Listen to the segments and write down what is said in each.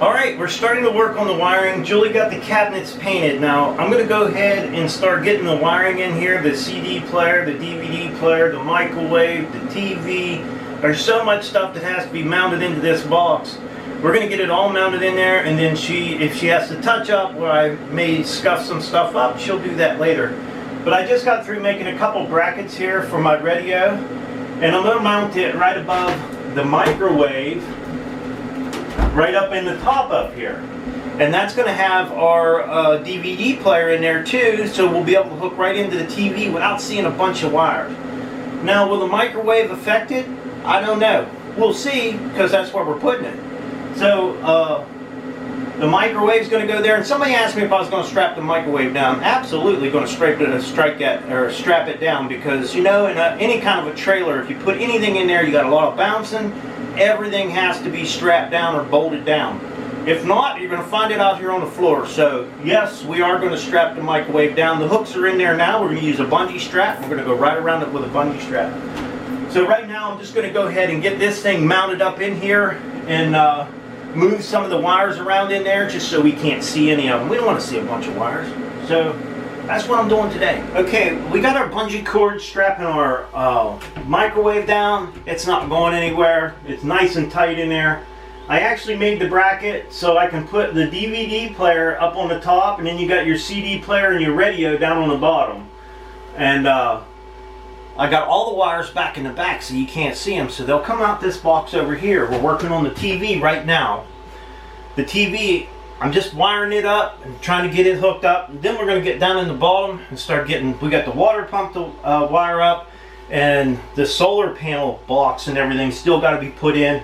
Alright, we're starting to work on the wiring. Julie got the cabinets painted. Now, I'm going to go ahead and start getting the wiring in here. The CD player, the DVD player, the microwave, the TV. There's so much stuff that has to be mounted into this box. We're going to get it all mounted in there, and then if she has to touch up where I may scuff some stuff up, she'll do that later. But I just got through making a couple brackets here for my radio, and I'm going to mount it right above the microwave, right up in the top up here. And that's going to have our DVD player in there too, so we'll be able to hook right into the TV without seeing a bunch of wires. Now, will the microwave affect it? I don't know. We'll see, because that's where we're putting it. So the microwave's going to go there, and somebody asked me if I was going to strap the microwave down. I'm absolutely going to strap it down, because you know, in any kind of a trailer, if you put anything in there, you got a lot of bouncing. Everything has to be strapped down or bolted down. If not, you're going to find it out here on the floor. So yes, we are going to strap the microwave down. The hooks are in there now. We're going to use a bungee strap. We're going to go right around it with a bungee strap. So right now I'm just going to go ahead and get this thing mounted up in here and move some of the wires around in there, just so we can't see any of them. We don't want to see a bunch of wires. So that's what I'm doing today. Okay, we got our bungee cord strapping our microwave down. It's not going anywhere. It's nice and tight in there. I actually made the bracket so I can put the DVD player up on the top, and then you got your CD player and your radio down on the bottom. And I got all the wires back in the back so you can't see them, so they'll come out this box over here. We're working on the TV right now. The TV, I'm just wiring it up and trying to get it hooked up. And then we're going to get down in the bottom and start getting, we got the water pump to wire up, and the solar panel box and everything still got to be put in,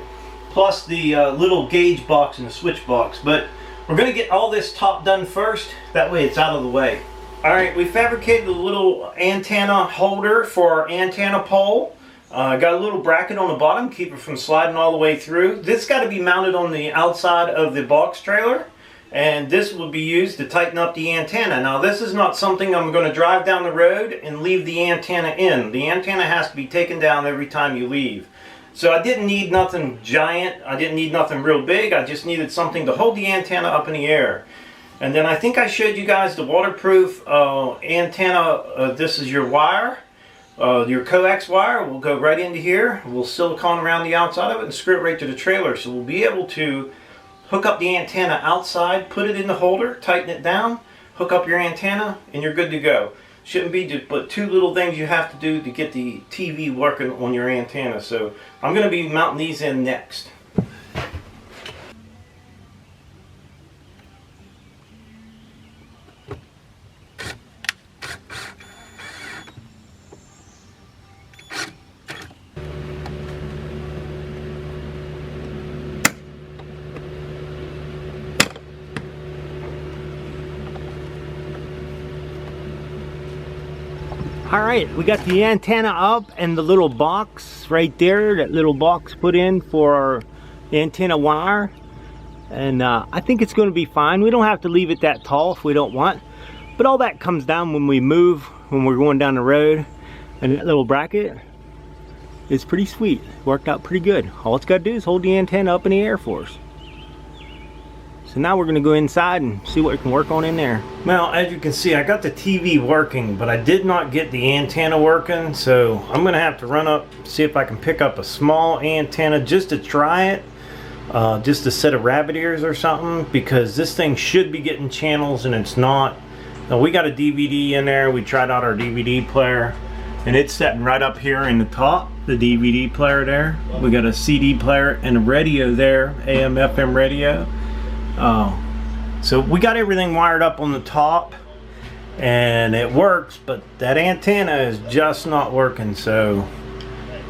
plus the little gauge box and the switch box. But we're going to get all this top done first, that way it's out of the way. Alright, we fabricated a little antenna holder for our antenna pole. Got a little bracket on the bottom, keep it from sliding all the way through. This got to be mounted on the outside of the box trailer, and this will be used to tighten up the antenna. Now, this is not something I'm going to drive down the road and leave the antenna in. The antenna has to be taken down every time you leave. So I didn't need nothing giant, I didn't need nothing real big, I just needed something to hold the antenna up in the air. And then I think I showed you guys the waterproof antenna. This is your wire. Your coax wire will go right into here. We'll silicone around the outside of it and screw it right to the trailer. So we'll be able to hook up the antenna outside, put it in the holder, tighten it down, hook up your antenna, and you're good to go. Shouldn't be just but two little things you have to do to get the TV working on your antenna. So I'm going to be mounting these in next. Alright, we got the antenna up and the little box right there, that little box put in for our antenna wire. And I think it's going to be fine. We don't have to leave it that tall if we don't want. But all that comes down when we move, when we're going down the road. And that little bracket is pretty sweet. Worked out pretty good. All it's got to do is hold the antenna up in the air for us. So now we're going to go inside and see what we can work on in there. Well, as you can see, I got the TV working, but I did not get the antenna working. So I'm going to have to run up, see if I can pick up a small antenna just to try it. Just a set of rabbit ears or something, because this thing should be getting channels and it's not. Now, we got a DVD in there. We tried out our DVD player, and it's sitting right up here in the top, the DVD player there. We got a CD player and a radio there, AM, FM radio. So we got everything wired up on the top and it works, but that antenna is just not working, so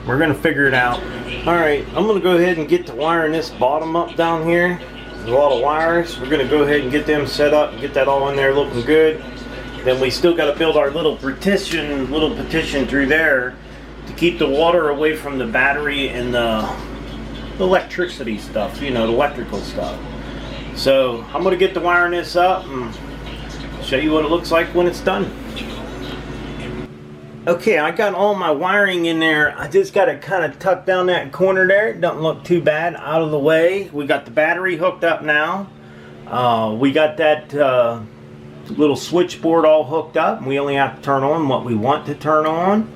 we're gonna figure it out. Alright, I'm gonna go ahead and get to wiring this bottom up down here. There's a lot of wires. We're gonna go ahead and get them set up and get that all in there looking good. Then we still got to build our little petition through there to keep the water away from the battery and the electricity stuff, you know, the electrical stuff. So I'm going to get the wiring this up and show you what it looks like when it's done. Okay, I got all my wiring in there. I just got it kind of tucked down that corner there. It doesn't look too bad, out of the way. We got the battery hooked up now. We got that little switchboard all hooked up, and we only have to turn on what we want to turn on.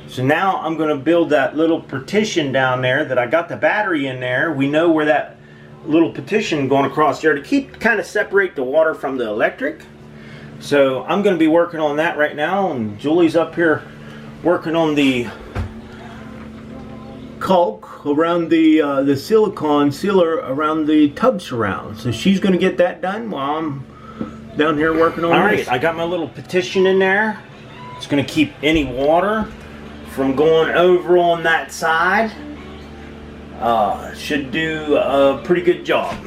So now I'm going to build that little partition down there that I got the battery in there. We know where that little partition going across there to kind of separate the water from the electric. So I'm going to be working on that right now, and Julie's up here working on the caulk around the silicone sealer around the tub surround. So she's going to get that done while I'm down here working on this. Alright, I got my little partition in there. It's going to keep any water from going over on that side. Should do a pretty good job.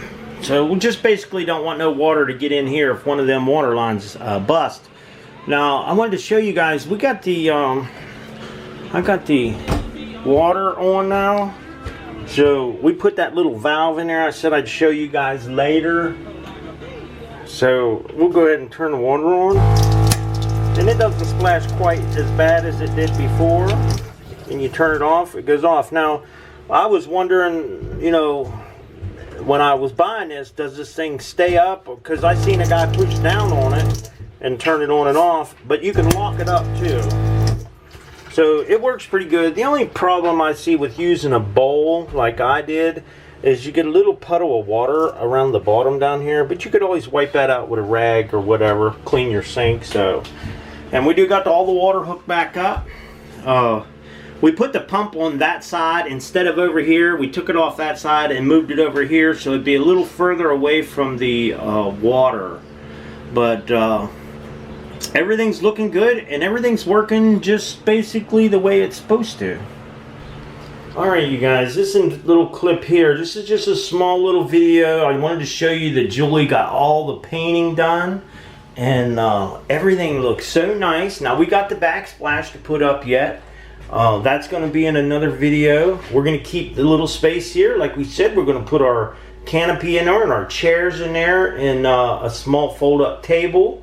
So we just basically don't want no water to get in here if one of them water lines bust. Now I wanted to show you guys, we got the I got the water on now. So we put that little valve in there. I said I'd show you guys later. So we'll go ahead and turn the water on. And it doesn't splash quite as bad as it did before. And you turn it off, it goes off. Now I was wondering, you know, when I was buying this, does this thing stay up? Because I seen a guy push down on it and turn it on and off, but you can lock it up too. So it works pretty good. The only problem I see with using a bowl like I did is you get a little puddle of water around the bottom down here, but you could always wipe that out with a rag or whatever, clean your sink. So, and we do got all the water hooked back up. We put the pump on that side instead of over here. We took it off that side and moved it over here so it'd be a little further away from the water. But everything's looking good and everything's working just basically the way it's supposed to. Alright you guys, this little clip here, this is just a small little video. I wanted to show you that Julie got all the painting done. And everything looks so nice. Now we got the backsplash to put up yet. That's going to be in another video. We're going to keep the little space here. Like we said, we're going to put our canopy in there and our chairs in there and a small fold-up table.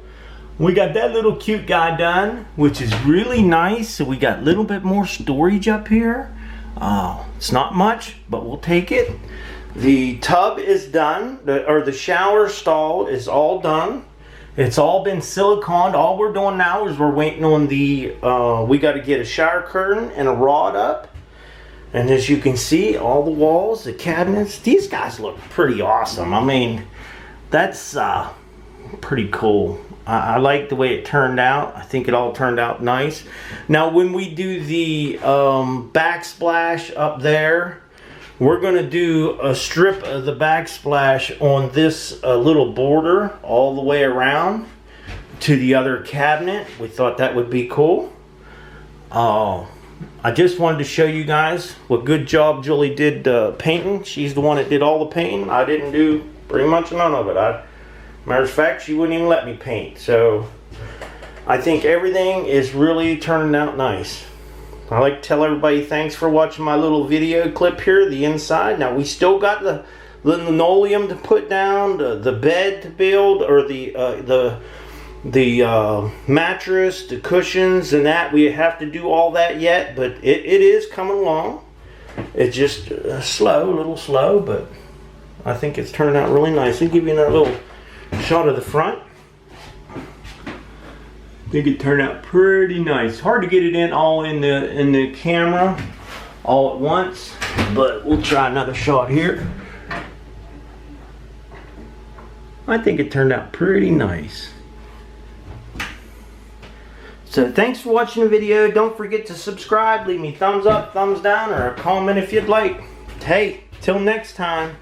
We got that little cute guy done, which is really nice. So we got a little bit more storage up here. It's not much, but we'll take it. The tub is done, the shower stall is all done. It's all been siliconed. All we're doing now is we're waiting on the, we got to get a shower curtain and a rod up. And as you can see, all the walls, the cabinets, these guys look pretty awesome. I mean, that's pretty cool. I like the way it turned out. I think it all turned out nice. Now, when we do the backsplash up there, we're going to do a strip of the backsplash on this little border all the way around to the other cabinet. We thought that would be cool. I just wanted to show you guys what good job Julie did painting. She's the one that did all the painting. I didn't do pretty much none of it. Matter of fact, she wouldn't even let me paint. So I think everything is really turning out nice. I like to tell everybody thanks for watching my little video clip here, the inside. Now we still got the linoleum to put down, the bed to build, or the mattress, the cushions, and that. We have to do all that yet, but it is coming along. It's just slow, a little slow, but I think it's turning out really nice. I'll give you another little shot of the front. I think it turned out pretty nice. Hard to get it in all in the camera all at once, but we'll try another shot here. I think it turned out pretty nice. So thanks for watching the video. Don't forget to subscribe, leave me thumbs up, thumbs down, or a comment if you'd like. Hey, till next time.